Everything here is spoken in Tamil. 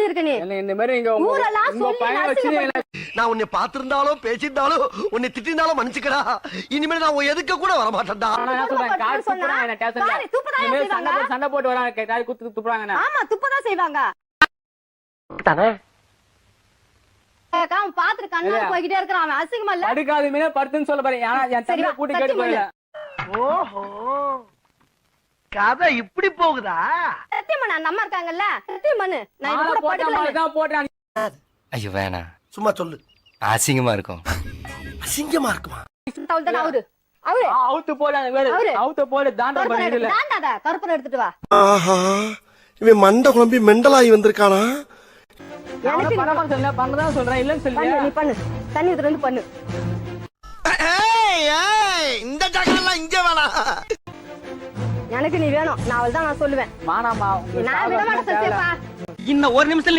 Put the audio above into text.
பண்ணிருக்க நீ? இந்த மாதிரி இங்க உங்க பையன் வச்சு நான் உன்னை பாத்திருந்தாலும் பேசியிருந்தாலும் உன்னை திட்டிருந்தாலும் மன்னிச்சுக்கடா. இனிமேல் நான் உன் எதுக்க கூட வர மாட்டேன்டா. சண்டை போட்டு வராங்க துப்புறாங்க. ஆமா துப்பதான் செய்வாங்க. பாத்துட்டு கண்ணா போய்கிட்டே இருக்கிறான். அசிங்கமா இல்ல? படுக்காது மீனே படுத்துன்னு சொல்ல பாரு. என் தம்பி கூட்டி கேட்டு போயில. ஓஹோ கதை இப்படி போகுதா? சத்தியமா நான் நம்ம இருக்காங்கல்ல, சத்தியமானு நான் இது கூட போட்டேன். ஐயோ வேணா, சும்மா சொல்லு. அசிங்கமா இருக்கும். அசிங்கமா இருக்குமா? தவுல்தான் அவரு அவுத்து போடு. அவுத்து போடு. தாண்டாத கருப்பனை எடுத்துட்டு வா. ஆஹா இவன் மண்டை குழம்பி மெண்டலாகி வந்திருக்கானா? பண்ணதான் சொல்றேன். இல்லன்னு சொல்லி நீ பண்ணு. தண்ணி ஊத்துற வந்து பண்ணு. இந்த ஜாக்கிரலாம் இங்க வேணாம். எனக்கு நீ வேணும். நான் அவள் தான் நான் சொல்லுவேன். மானாமா நான் விட மாட்டேன். இன்னும் ஒரு நிமிஷம்